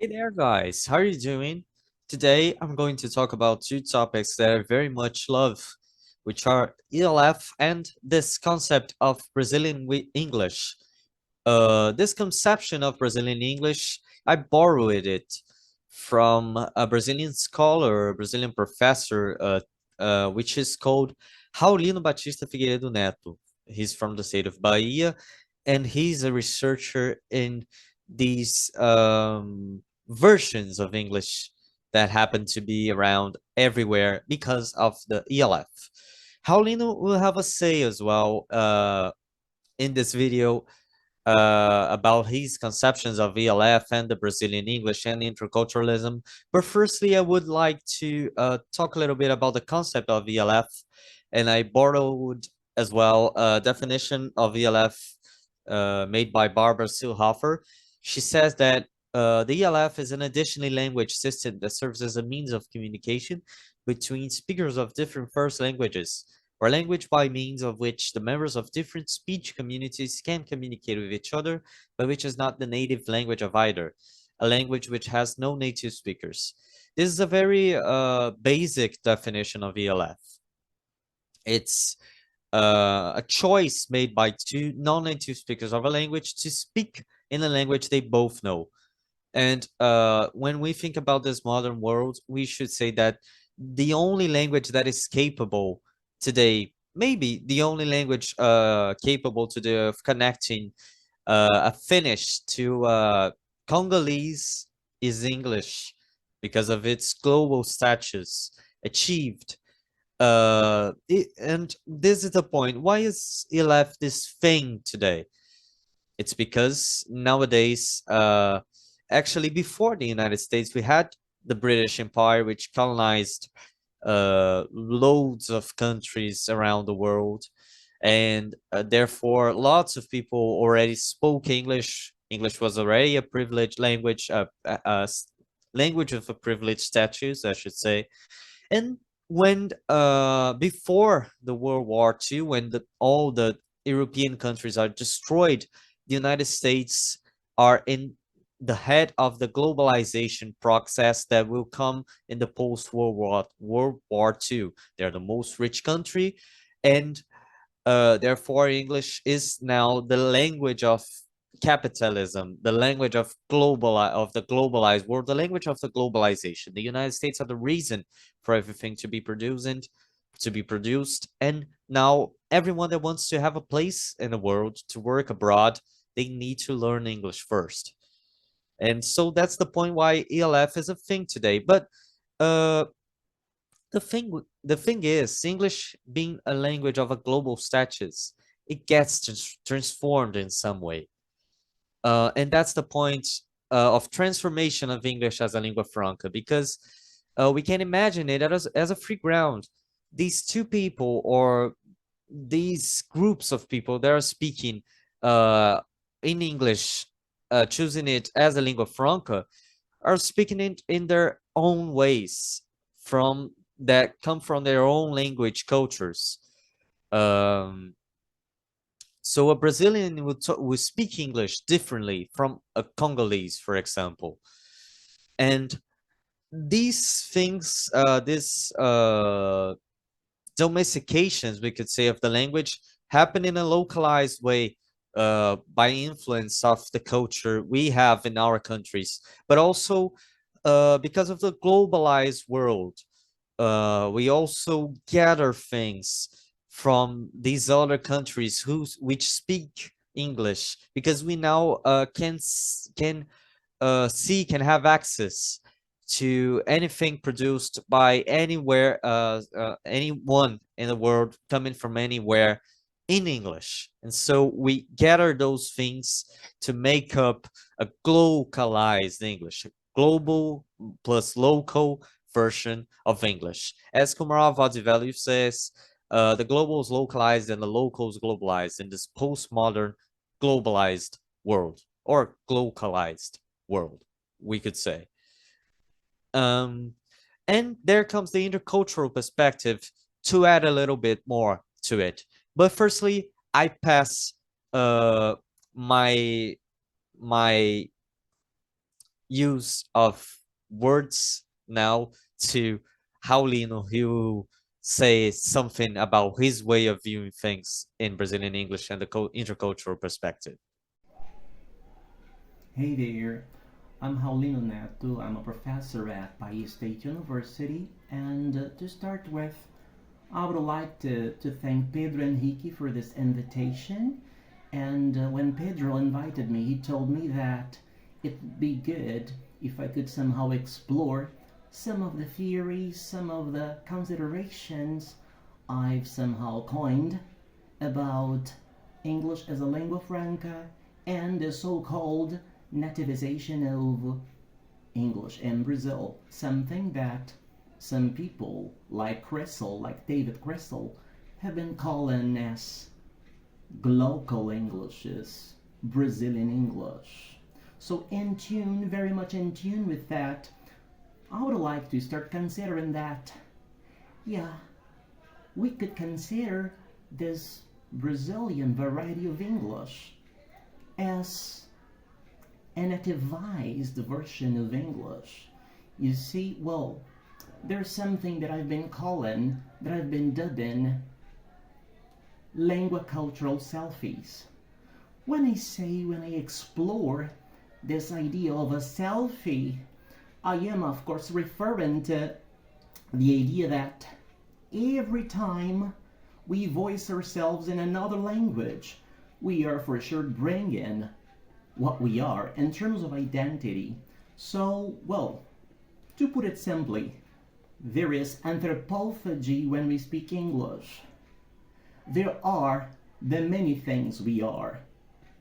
Hey there, guys. How are you doing? Today, I'm going to talk about two topics that I very much love, which are ELF and this concept of Brazilian English. This conception of Brazilian English, I borrowed it from a Brazilian scholar, a Brazilian professor, which is called Raulino Batista Figueiredo Neto. He's from the state of Bahia, and he's a researcher in these versions of English that happen to be around everywhere because of the ELF. Raulino will have a say as well in this video about his conceptions of ELF and the Brazilian English and interculturalism. But firstly, I would like to talk a little bit about the concept of ELF, and I borrowed as well a definition of ELF made by Barbara Silhofer. She says that the ELF is an additional language system that serves as a means of communication between speakers of different first languages, or language by means of which the members of different speech communities can communicate with each other, but which is not the native language of either, a language which has no native speakers. This is a very basic definition of ELF. It's a choice made by two non-native speakers of a language to speak in a language they both know. And when we think about this modern world, we should say that the only language that is capable today, maybe the only language capable today of connecting a Finnish to Congolese is English because of its global status achieved. And this is the point. Why is ELF this thing today? It's because nowadays, actually, before the United States, we had the British Empire, which colonized loads of countries around the world, and therefore, lots of people already spoke English. English was already a privileged language, language of a privileged status, I should say. And when before the World War II, when all the European countries are destroyed, the United States are in the head of the globalization process that will come in the World War II. They're the most rich country, and therefore English is now the language of capitalism, the language of the globalized world, the language of the globalization. The United States are the reason for everything to be produced, and now everyone that wants to have a place in the world to work abroad, they need to learn English first. And so that's the point why ELF is a thing today. But uh, the thing is, English being a language of a global status, it gets transformed in some way, and that's the point of transformation of English as a lingua franca, because we can imagine it as a free ground. These two people, or these groups of people that are speaking uh, in English, choosing it as a lingua franca, are speaking it in their own ways, from that come from their own language cultures. Um, so a Brazilian would speak English differently from a Congolese, for example. And these things, these domestications, we could say, of the language happen in a localized way by influence of the culture we have in our countries, but also because of the globalized world. We also gather things from these other countries which speak English, because we now can have access to anything produced by anywhere, anyone in the world, coming from anywhere, in English. And so we gather those things to make up a globalized English, global plus local version of English. As Kumara Vadivelli says, the global is localized and the local is globalized in this postmodern globalized world, or globalized world, we could say. Um, and there comes the intercultural perspective to add a little bit more to it. But firstly, I pass uh, my my use of words now to how Lino he'll say something about his way of viewing things in Brazilian English and the intercultural perspective. Hey there, I'm Paulino Neto. I'm a professor at Bahia State University. And to start with, I would like to thank Pedro Henrique for this invitation. And when Pedro invited me, he told me that it'd be good if I could somehow explore some of the theories, some of the considerations I've somehow coined about English as a lingua franca and the so-called nativization of English in Brazil, something that some people like Crystal, like David Crystal, have been calling as local Englishes, Brazilian English. So in tune, very much in tune with that, I would like to start considering that, yeah, we could consider this Brazilian variety of English as a nativized version of English. You see, well, there's something that I've been calling, that I've been dubbing lingua cultural selfies. When I explore this idea of a selfie, I am of course referring to the idea that every time we voice ourselves in another language, we are for sure bringing what we are in terms of identity. So, well, to put it simply, there is anthropophagy when we speak English. There are the many things we are,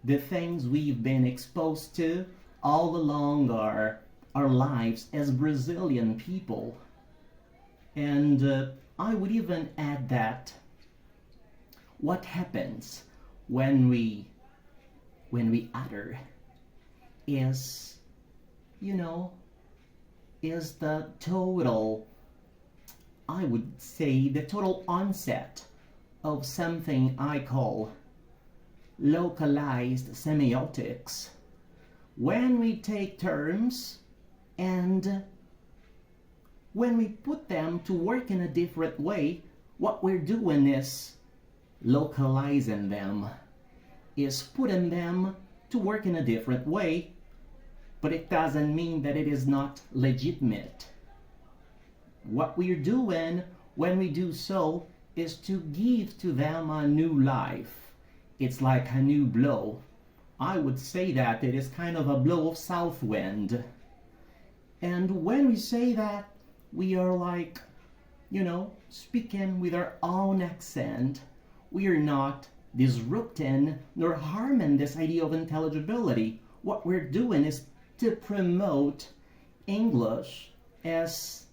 the things we've been exposed to all along our lives as Brazilian people. And I would even add that what happens when we utter is, you know, is the total, I would say, the total onset of something I call localized semiotics. When we take terms and when we put them to work in a different way, what we're doing is localizing them, is putting them to work in a different way, but it doesn't mean that it is not legitimate. What we're doing when we do so is to give to them a new life. It's like a new blow. I would say that it is kind of a blow of south wind. And when we say that, we are like, speaking with our own accent. We are not disrupting nor harming this idea of intelligibility. What we're doing is to promote English as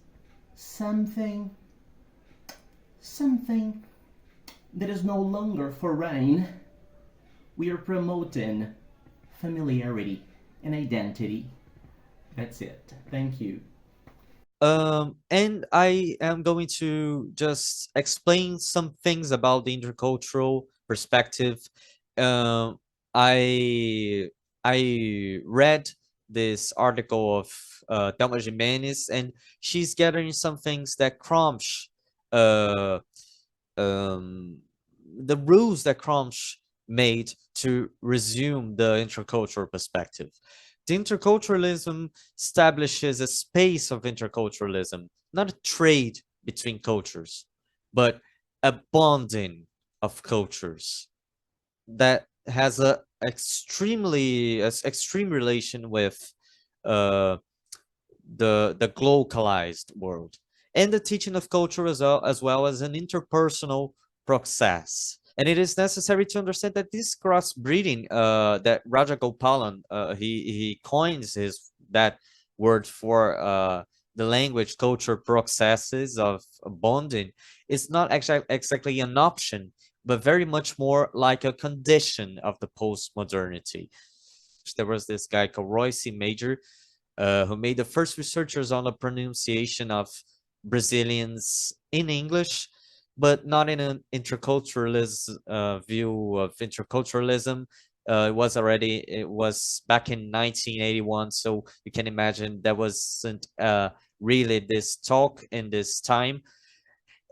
something that is no longer foreign. We are promoting familiarity and identity. That's it. Thank you. And I am going to just explain some things about the intercultural perspective. Um, I I read this article of Thelma Jimenez, and she's gathering some things that Cromsch, uh, the rules that Cromsch made to resume the intercultural perspective. The interculturalism establishes a space of interculturalism, not a trade between cultures, but a bonding of cultures that has a extreme relation with uh, the globalized world, and the teaching of culture as well as an interpersonal process. And it is necessary to understand that this crossbreeding, that Rajagopalan, he coins his that word for the language culture processes of bonding, is not exactly an option, but very much more like a condition of the post-modernity. There was this guy called Roy C. Major, who made the first researchers on the pronunciation of Brazilians in English, but not in an interculturalist view of interculturalism, It was back in 1981, so you can imagine there wasn't really this talk in this time.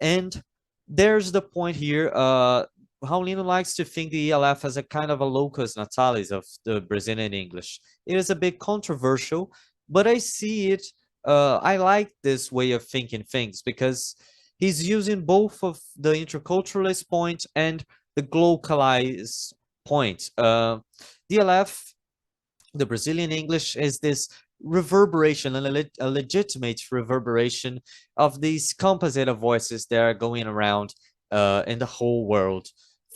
And there's the point here. Paulino likes to think the ELF as a kind of a locus natalis of the Brazilian English. It is a bit controversial, but I see it. I like this way of thinking things because he's using both of the interculturalist point and the globalized point. DLF, the Brazilian English, is this reverberation, a legitimate reverberation of these composite of voices that are going around in the whole world,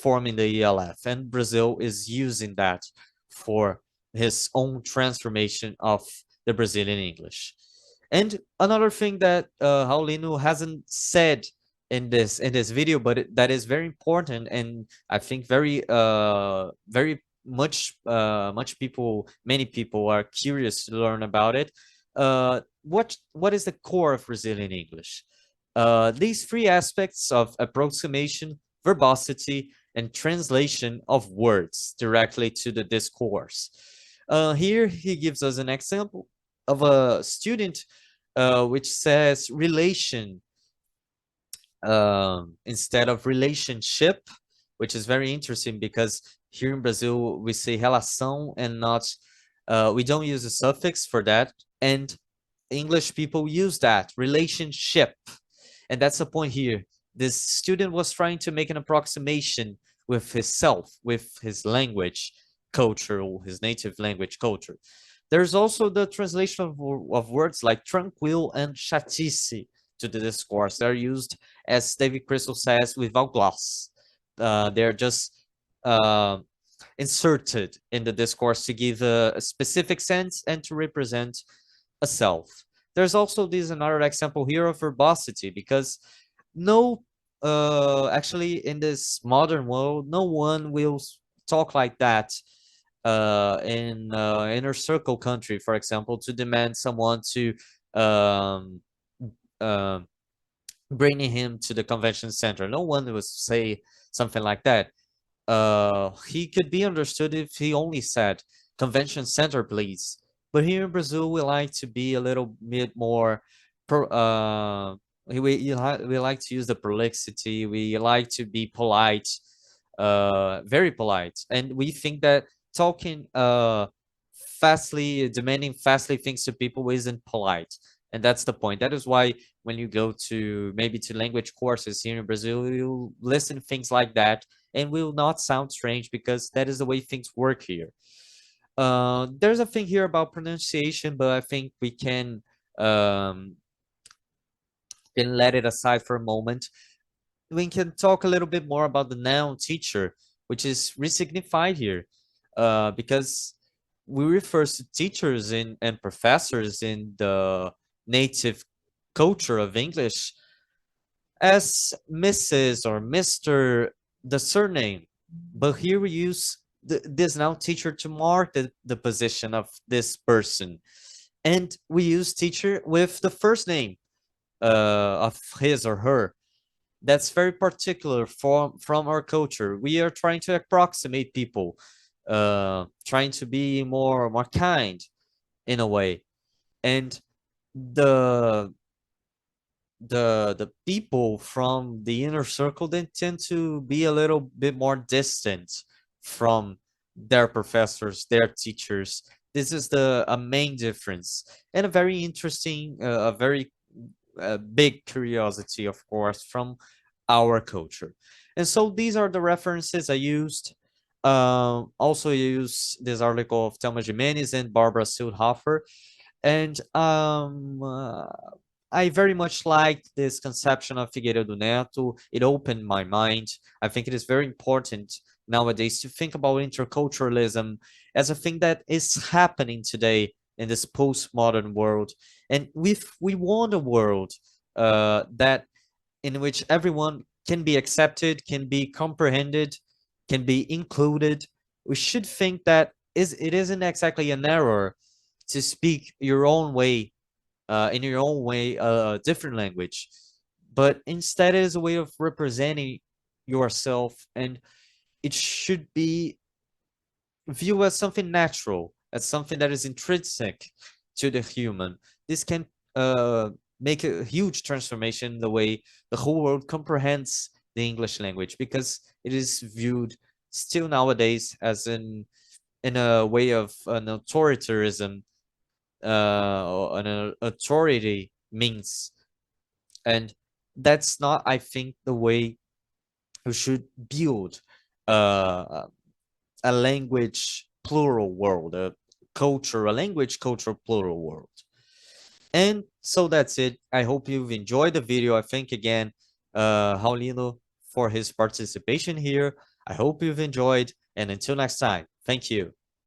forming the ELF. And Brazil is using that for his own transformation of the Brazilian English. And another thing that Raulino hasn't said in this video, but that is very important, and I think very much people, many people are curious to learn about it. What is the core of Brazilian English? These three aspects of approximation, verbosity, and translation of words directly to the discourse. Here he gives us an example of a student which says relation instead of relationship, which is very interesting because here in Brazil we say relação and not we don't use a suffix for that, and English people use that relationship, and that's the point here. This student was trying to make an approximation with himself, with his language culture, or his native language culture. There's also the translation of words like tranquil and chatice to the discourse. They're used, as David Crystal says, without gloss. They're just uh, inserted in the discourse to give a specific sense and to represent a self. There's also this another example here of verbosity, because no, actually in this modern world, no one will talk like that in inner circle country, for example, to demand someone to um, uh, bringing him to the convention center. No one would say something like that. He could be understood if he only said convention center, please. But here in Brazil, we like to be a little bit more we like to use the prolixity. We like to be polite, very polite, and we think that talking fastly, demanding fastly things to people isn't polite, and that's the point. That is why when you go to maybe to language courses here in Brazil, you listen things like that, and will not sound strange because that is the way things work here. There's a thing here about pronunciation, but I think we um, can let it aside for a moment. We can talk a little bit more about the noun teacher, which is resignified here, because we refer to teachers and professors in the native culture of English as Mrs. or Mr., the surname. But here we use this noun teacher to mark the position of this person. And we use teacher with the first name of his or her. That's very particular from our culture. We are trying to approximate people, trying to be more kind in a way, and the the people from the inner circle, they tend to be a little bit more distant from their professors, their teachers. This is a main difference, and a very interesting, a very big curiosity, of course, from our culture. And so these are the references I used. Also use this article of Thelma Jimenez and Barbara Sildhofer. And I very much liked this conception of Figueiredo Neto. It opened my mind. I think it is very important nowadays to think about interculturalism as a thing that is happening today in this postmodern world. And we want a world that in which everyone can be accepted, can be comprehended, can be included. We should think that it isn't exactly an error to speak your own way, in your own way, a different language, but instead it is a way of representing yourself, and it should be view as something natural, as something that is intrinsic to the human. This can make a huge transformation in the way the whole world comprehends the English language, because it is viewed still nowadays as in a way of an authoritarianism, or an authority means, and that's not, I think, the way we should build uh, a language plural world, a language cultural plural world. And so that's it. I hope you've enjoyed the video. I thank again Raulino for his participation here. I hope you've enjoyed, and until next time, thank you.